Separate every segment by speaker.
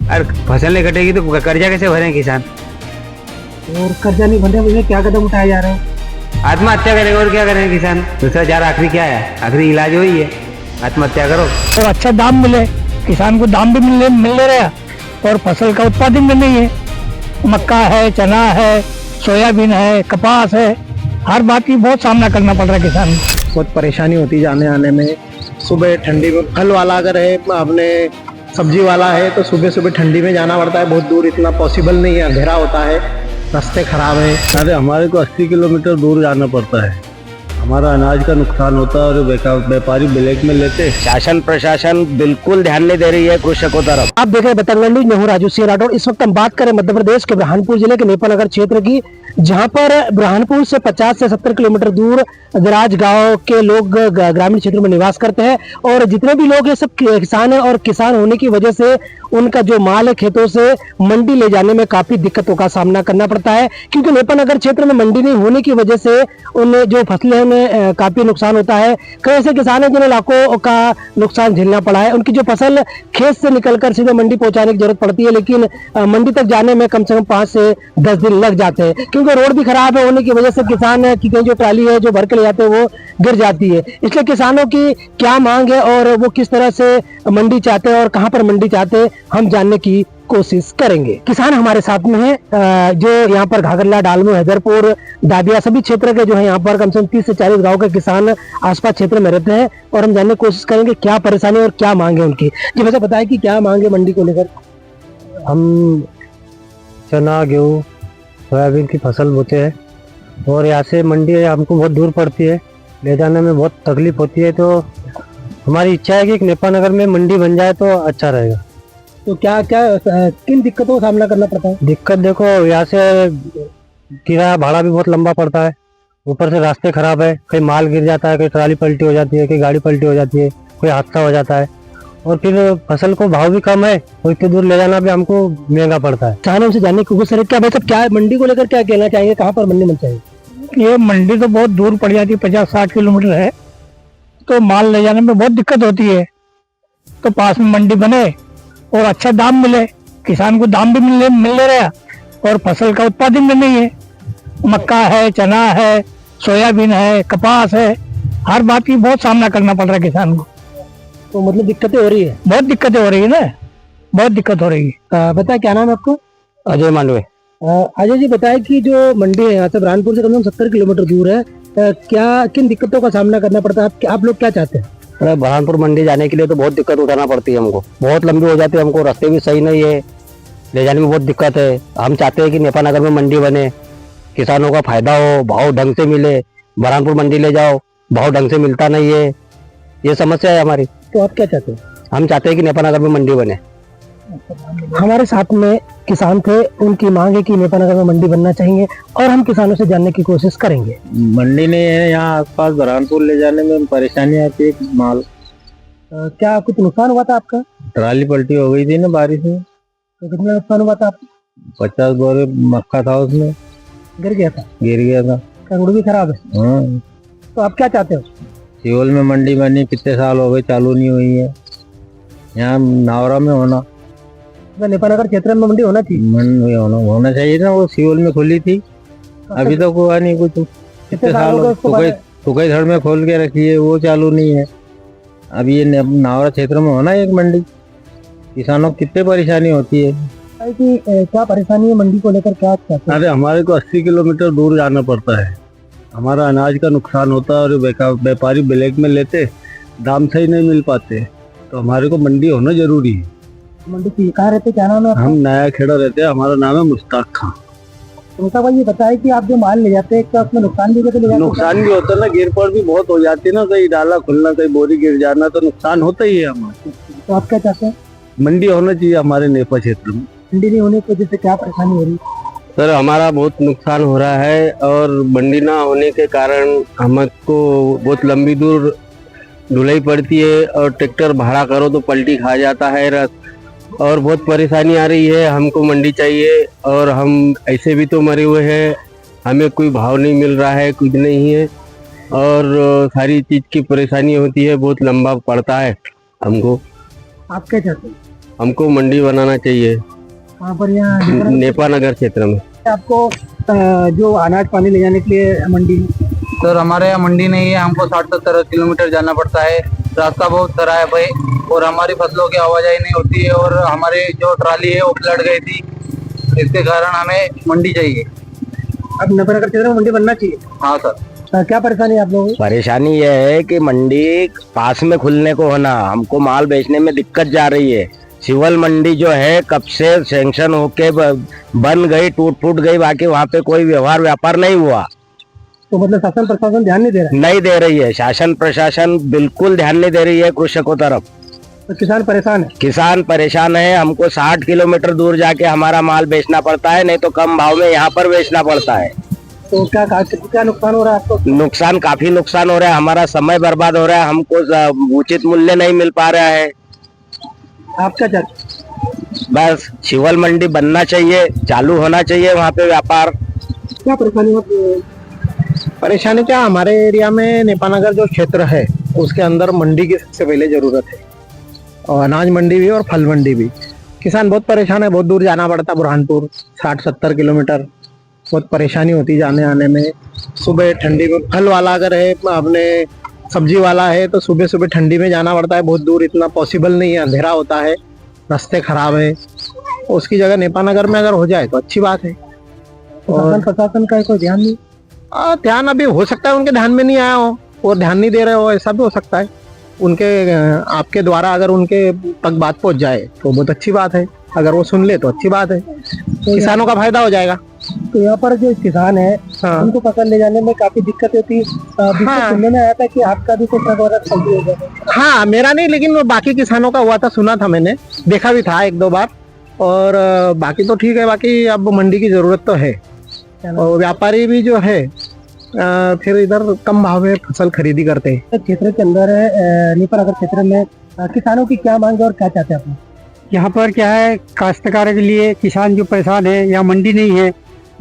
Speaker 1: और फसल नहीं कटेगी तो कर्जा कैसे भरें किसान?
Speaker 2: और कर्जा नहीं भरने के लिए क्या कदम उठाए जा रहे हैं?
Speaker 1: आत्महत्या करेगा और क्या करें किसान? दूसरा चार आखिरी क्या है? आखिरी इलाज वही है, आत्महत्या करो।
Speaker 2: तो अच्छा दाम मिले, किसान को दाम भी मिल रहा और फसल का उत्पादन भी नहीं है। मक्का है, चना है, सोयाबीन है, कपास है, हर बात की बहुत सामना करना पड़ रहा है किसान को। बहुत परेशानी होती जाने आने में। सुबह ठंडी में फल वाला अगर है, अपने सब्जी वाला है तो सुबह सुबह ठंडी में जाना पड़ता है, बहुत दूर, इतना पॉसिबल नहीं है, अंधेरा होता है, रास्ते खराब है।
Speaker 3: अरे हमारे को 80 किलोमीटर दूर जाना पड़ता है, हमारा अनाज का नुकसान होता है और व्यापारी ब्लैक में लेते।
Speaker 1: शासन प्रशासन बिल्कुल ध्यान नहीं दे रही है कृषकों तरफ।
Speaker 2: आप देख रहे हैं बतंगड़ न्यूज, मैं हूं राजू सिंह राठौर। इस वक्त हम बात करें मध्य प्रदेश के बुरहानपुर जिले के नेपानगर क्षेत्र की, जहां पर बुरहानपुर से 50 से 70 किलोमीटर दूर दराज गांव के लोग ग्रामीण क्षेत्र में निवास करते हैं। और जितने भी लोग हैं सब किसान हैं, और किसान होने की वजह से उनका जो माल है खेतों से मंडी ले जाने में काफी दिक्कतों का सामना करना पड़ता है, क्योंकि नेपानगर क्षेत्र में मंडी नहीं होने की वजह से उन्हें जो फसलें में काफी नुकसान होता है। कई ऐसे किसान हैं जिन्हें लाखों का नुकसान झेलना पड़ा है। उनकी जो फसल खेत से निकलकर सीधे मंडी पहुंचाने की जरूरत पड़ती है, लेकिन मंडी तक जाने में कम से कम 5 से 10 दिन लग जाते हैं, क्योंकि रोड भी खराब है होने की वजह से किसान की जो ट्राली है जो भर के ले जाते हैं वो गिर जाती है। इसलिए किसानों की क्या मांग है और वो किस तरह से मंडी चाहते हैं और कहां पर मंडी चाहते हैं, हम जानने की कोशिश करेंगे। किसान हमारे साथ में है, जो यहाँ पर घाघरला, डालमू, हैदरपुर, दादिया सभी क्षेत्र के जो है यहाँ पर कम से कम 30 से 40 गाँव के किसान आसपास क्षेत्र में रहते हैं, और हम जानने की कोशिश करेंगे क्या परेशानी और क्या मांग है उनकी। जी वैसे बताएं कि क्या मांग है मंडी को लेकर?
Speaker 3: हम चना, गेहूँ, सोयाबीन की फसल बोते हैं और यहाँ से मंडी हमको बहुत दूर पड़ती है, ले जाने में बहुत तकलीफ होती है। तो हमारी इच्छा है कि नेपानगर में मंडी बन जाए तो अच्छा रहेगा।
Speaker 2: तो क्या क्या किन दिक्कतों का सामना करना पड़ता है?
Speaker 3: दिक्कत देखो, यहाँ से किराया भाड़ा भी बहुत लंबा पड़ता है, ऊपर से रास्ते खराब है, कहीं माल गिर जाता है, कहीं ट्राली पलटी हो जाती है, कहीं गाड़ी पलटी हो जाती है, कोई हादसा हो जाता है, और फिर फसल को भाव भी कम है, और इतनी दूर ले जाना भी हमको महंगा पड़ता है।
Speaker 2: किसानों से जानने की कोशिश करें क्या भाई साहब, क्या मंडी को लेकर क्या कहना चाहेंगे, कहाँ पर मंडी बन चाहिए?
Speaker 4: ये मंडी तो बहुत दूर पड़ जाती है, 50-60 किलोमीटर है, तो माल ले जाने में बहुत दिक्कत होती है। तो पास में मंडी बने और अच्छा दाम मिले, किसान को दाम भी मिल रहा और फसल का उत्पादन भी नहीं है। मक्का है, चना है, सोयाबीन है, कपास है, हर बात की बहुत सामना करना पड़ रहा है किसान को।
Speaker 2: तो मतलब दिक्कतें हो रही है?
Speaker 4: बहुत दिक्कतें हो रही है ना, बहुत दिक्कत हो रही है।
Speaker 2: बताए क्या नाम है आपको?
Speaker 3: अजय मांडवे।
Speaker 2: अजय जी बताएं कि जो मंडी है यहाँ से बुरहानपुर से कम से कम 70 किलोमीटर दूर है, क्या किन दिक्कतों का सामना करना पड़ता है? आप लोग क्या चाहते हैं?
Speaker 3: अरे बुरहानपुर मंडी जाने के लिए तो बहुत दिक्कत उठाना पड़ती है हमको, बहुत लंबी हो जाती है, हमको रास्ते भी सही नहीं है, ले जाने में बहुत दिक्कत है। हम चाहते हैं कि नेपानगर में मंडी बने, किसानों का फायदा हो, भाव ढंग से मिले। बुरहानपुर मंडी ले जाओ, भाव ढंग से मिलता नहीं है, ये समस्या है हमारी।
Speaker 2: तो आप क्या चाहते हैं?
Speaker 3: हम चाहते हैं कि नेपानगर में मंडी बने।
Speaker 2: हमारे साथ में किसान थे, उनकी मांग है कि नेपानगर में मंडी बनना चाहिए, और हम किसानों से जानने की कोशिश करेंगे।
Speaker 3: मंडी नहीं है यहाँ आसपास, बुरहानपुर ले जाने में परेशानी आती है। माल
Speaker 2: क्या कुछ नुकसान हुआ था आपका?
Speaker 3: ट्राली पलटी हो गई थी ना बारिश में।
Speaker 2: तो कितना नुकसान हुआ था आपका?
Speaker 3: 50 बोरे मक्का था, उसमें
Speaker 2: गिर गया था?
Speaker 3: गिर गया था।
Speaker 2: रोड भी खराब है।
Speaker 3: हाँ,
Speaker 2: तो आप क्या चाहते हो?
Speaker 3: सियोल में मंडी बनी, कितने साल हो गए चालू नहीं हुई है। यहाँ नावरा में होना,
Speaker 2: नेपानगर क्षेत्र में मंडी होना चाहिए।
Speaker 3: होना चाहिए ना, वो सियोल में खुली थी, अभी तक हुआ नहीं कुछ। कितने साल हो गए, सुखई धड़ में खोल के रखी है, वो चालू नहीं है। अब ये नावरा क्षेत्र में होना एक मंडी, किसानों को कितने परेशानी होती है।
Speaker 2: कि क्या परेशानी है मंडी को लेकर, क्या चाहते हैं?
Speaker 3: अरे हमारे को 80 किलोमीटर दूर जाना पड़ता है, हमारा अनाज का नुकसान होता है और व्यापारी ब्लैक में लेते, दाम सही नहीं मिल पाते, तो हमारे को मंडी होना जरूरी है।
Speaker 2: मंडी की कहाँ रहते, क्या नाम है?
Speaker 3: हम नया खेड़ा रहते हैं, हमारा नाम है मुश्ताक खां।
Speaker 2: मुश्ताक भाई ये बताए कि आप जो माल ले जाते हैं, क्या उसमें नुकसान भी होता है?
Speaker 3: नुकसान भी होता है ना, गिर पड़ भी बहुत हो जाती है ना, कहीं डाला खुलना, कहीं बोरी गिर जाना, तो नुकसान होता ही है हमारे।
Speaker 2: तो आप क्या चाहते हैं?
Speaker 3: मंडी होना चाहिए हमारे नेपा क्षेत्र में।
Speaker 2: मंडी नहीं होने की वजह से क्या परेशानी हो रही है?
Speaker 1: सर हमारा बहुत नुकसान हो रहा है, और मंडी ना होने के कारण हमको बहुत लंबी दूर ढुलाई पड़ती है, और ट्रैक्टर भाड़ा करो तो पलटी खा जाता है, और बहुत परेशानी आ रही है। हमको मंडी चाहिए, और हम ऐसे भी तो मरे हुए हैं, हमें कोई भाव नहीं मिल रहा है, कुछ नहीं है, और सारी चीज़ की परेशानी होती है, बहुत लंबा पड़ता है हमको।
Speaker 2: आप क्या चाहते हैं?
Speaker 1: हमको मंडी बनाना चाहिए
Speaker 2: वहाँ पर यहाँ
Speaker 1: नेपा नगर क्षेत्र में।
Speaker 2: आपको जो अनाज पानी ले जाने के लिए मंडी
Speaker 5: सर हमारे यहाँ मंडी नहीं है, हमको 60-70 किलोमीटर जाना पड़ता है। रास्ता बहुत खराब है भाई, और हमारी फसलों की आवाजाही नहीं होती है, और हमारी जो ट्राली है वो पलट गई थी, इसके कारण हमें मंडी चाहिए।
Speaker 2: अब नेपानगर क्षेत्र में मंडी बनना चाहिए।
Speaker 5: हाँ सर।
Speaker 2: क्या परेशानी है आप लोगों को?
Speaker 3: परेशानी यह है कि मंडी पास में खुलने को होना, हमको माल बेचने में दिक्कत जा रही है। सिवल मंडी जो है कब से सैंक्शन होके बन गई, टूट फूट गई, बाकी वहाँ पे कोई व्यवहार व्यापार नहीं हुआ।
Speaker 2: तो मतलब शासन प्रशासन ध्यान नहीं दे रहा है?
Speaker 3: नहीं दे रही है, शासन प्रशासन बिल्कुल ध्यान नहीं दे रही है कृषकों तरफ।
Speaker 2: तो किसान परेशान है।
Speaker 3: किसान परेशान है, हमको 60 किलोमीटर दूर जाके हमारा माल बेचना पड़ता है, नहीं तो कम भाव में यहाँ पर बेचना पड़ता है।
Speaker 2: तो क्या नुकसान हो रहा है आपको?
Speaker 3: नुकसान, काफी नुकसान हो रहा है, हमारा समय बर्बाद हो रहा है, हमको उचित मूल्य नहीं मिल पा रहा है।
Speaker 2: आप क्या चाहते?
Speaker 3: बस शिवल मंडी बनना चाहिए, चालू होना चाहिए वहाँ पे व्यापार।
Speaker 2: क्या परेशानी है?
Speaker 6: परेशानी क्या, हमारे एरिया में नेपानगर जो क्षेत्र है उसके अंदर मंडी की सबसे पहले जरूरत है, और अनाज मंडी भी और फल मंडी भी। किसान बहुत परेशान है, बहुत दूर जाना पड़ता है, बुरहानपुर 60-70 किलोमीटर, बहुत परेशानी होती जाने आने में। सुबह ठंडी में फल वाला अगर है, अपने सब्जी वाला है, तो सुबह सुबह ठंडी में जाना पड़ता है बहुत दूर, इतना पॉसिबल नहीं है, अंधेरा होता है, रास्ते खराब है। उसकी जगह नेपानगर में अगर हो जाए तो अच्छी बात है।
Speaker 2: और प्रशासन का कोई ध्यान नहीं?
Speaker 6: ध्यान अभी हो सकता है उनके ध्यान में नहीं आया हो, और ध्यान नहीं दे रहे हो, ऐसा भी हो सकता है। उनके आपके द्वारा अगर उनके तक बात पहुंच जाए तो बहुत अच्छी बात है, अगर वो सुन ले तो अच्छी बात है, किसानों का फायदा हो जाएगा।
Speaker 2: तो यहाँ पर जो किसान है उनको फसल ले जाने में काफी दिक्कत होती है। सुनने में आया था कि आपका भी कुछ गलती हो गया।
Speaker 6: हाँ, मेरा नहीं, लेकिन बाकी किसानों का हुआ था, सुना था मैंने, देखा भी था 1-2 बार। और बाकी तो ठीक है, बाकी अब मंडी की जरूरत तो है, और व्यापारी भी जो है फिर इधर कम भाव में फसल खरीदी करते हैं।
Speaker 2: क्षेत्र के अंदर नेपानगर क्षेत्र में किसानों की क्या मांग है और क्या चाहते हैं आप?
Speaker 4: यहाँ पर क्या है, काश्तकारों के लिए किसान जो परेशान है, यहाँ मंडी नहीं है,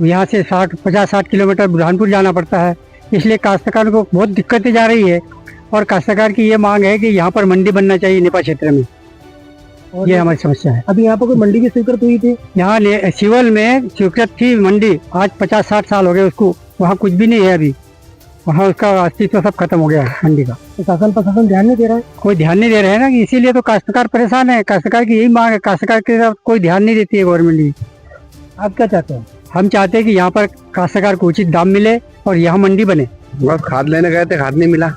Speaker 4: यहाँ से 50-60 किलोमीटर बुरहानपुर जाना पड़ता है, इसलिए काश्तकार को बहुत दिक्कतें जा रही है। और काश्तकार की ये मांग है कि यहाँ पर मंडी बनना चाहिए नेपा क्षेत्र में, ये हमारी समस्या है।
Speaker 2: अभी यहाँ पर कोई मंडी की स्वीकृत हुई थी?
Speaker 4: यहाँ सिवल में स्वीकृत थी मंडी, आज 50-60 साल हो गए उसको, वहाँ कुछ भी नहीं है अभी, वहाँ उसका अस्तित्व सब खत्म हो गया है मंडी का।
Speaker 2: तो शासन प्रशासन ध्यान नहीं दे रहा है?
Speaker 4: कोई ध्यान नहीं दे रहे हैं ना, इसीलिए तो काश्तकार परेशान है। काश्तकार की यही मांग है, काश्तकार के साथ कोई ध्यान नहीं देती है गवर्नमेंट भी।
Speaker 2: आप क्या चाहते हैं?
Speaker 4: हम चाहते हैं कि यहाँ पर काश्तकार को उचित दाम मिले और यहाँ मंडी बने।
Speaker 1: बस खाद लेने गए थे, खाद नहीं मिला।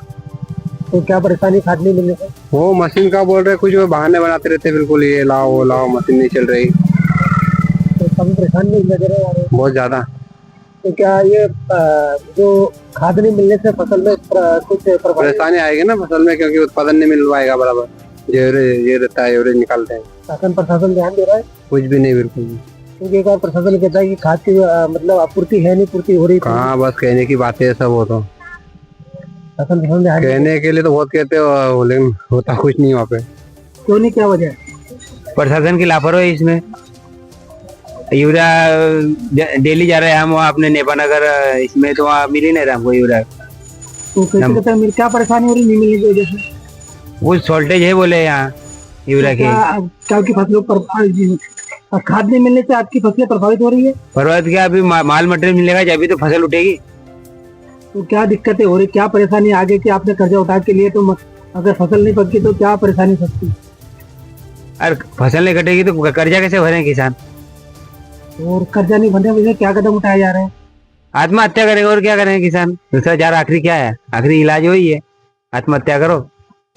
Speaker 2: तो क्या परेशानी खाद नहीं मिलने से?
Speaker 1: वो मशीन का बोल रहे, कुछ बहाने बनाते रहते, बिल्कुल ये लाओ वो लाओ, मशीन नहीं चल रही।
Speaker 2: तो कभी परेशान नहीं लग रहे हैं?
Speaker 1: बहुत ज्यादा।
Speaker 2: तो क्या ये जो खाद नहीं मिलने से फसल में कुछ
Speaker 1: परेशानी आएगी ना फसल में, क्योंकि उत्पादन नहीं मिल पाएगा बराबर। ये रहता है, एवरेज निकालते हैं।
Speaker 2: शासन प्रशासन ध्यान दे रहा है?
Speaker 1: कुछ भी नहीं, बिल्कुल भी।
Speaker 2: क्योंकि एक और प्रशासन कहता है कि खाद की मतलब आपूर्ति है नहीं, पूर्ति हो रही।
Speaker 1: कहाँ, बस कहने की बातें है सब। वो तो
Speaker 2: शासन प्रशासन ध्यान
Speaker 1: कहने के लिए तो बहुत कहते हो, लेकिन होता कुछ नहीं वहाँ पे।
Speaker 2: क्यों नहीं, क्या वजह है?
Speaker 3: प्रशासन की लापरवाही इसमें। यूरिया डेली जा रहे हैं हम वहाँ अपने नेपानगर, इसमें तो वहाँ मिल ही नहीं रहा हमको यूरिया।
Speaker 2: तो कैसे कहते हैं, क्या परेशानी हो रही नहीं मिलने की वजह से?
Speaker 3: वो शॉर्टेज है बोले यहाँ यूरिया की।
Speaker 2: क्या आपकी फसलों पर खाद नहीं मिलने से आपकी फसलें प्रभावित हो रही है?
Speaker 3: प्रभावित क्या, अभी माल मटेरियल मिलेगा जब भी तो फसल उठेगी।
Speaker 2: तो क्या दिक्कतें हो रही, क्या परेशानी आगे की? आपने कर्जा उठा के लिए, तो अगर फसल नहीं पकी तो क्या परेशानी सकती?
Speaker 3: अरे फसल नहीं कटेगी तो कर्जा कैसे भरें किसान?
Speaker 2: और कर्जा नहीं भरने वजह क्या कदम उठाए जा रहे हैं?
Speaker 3: आत्महत्या करेंगे और क्या करेंगे किसान, दूसरा जार आखिरी क्या है, आखिरी इलाज वही है, आत्महत्या करो।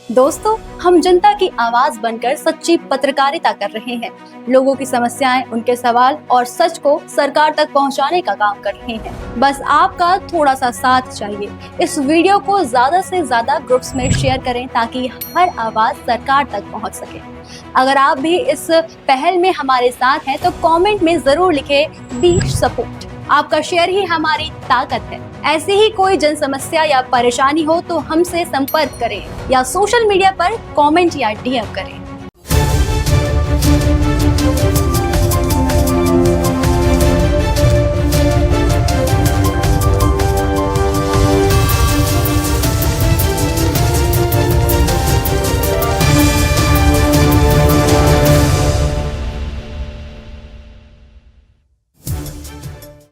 Speaker 7: दोस्तों, हम जनता की आवाज बनकर सच्ची पत्रकारिता कर रहे हैं। लोगों की समस्याएं, उनके सवाल और सच को सरकार तक पहुंचाने का काम कर रहे हैं। बस आपका थोड़ा सा साथ चाहिए। इस वीडियो को ज्यादा से ज्यादा ग्रुप्स में शेयर करें ताकि हर आवाज सरकार तक पहुंच सके। अगर आप भी इस पहल में हमारे साथ हैं तो कमेंट में जरूर लिखें बी सपोर्ट। आपका शेयर ही हमारी ताकत है। ऐसी ही कोई जन समस्या या परेशानी हो तो हमसे संपर्क करें या सोशल मीडिया पर कमेंट या डीएम करें।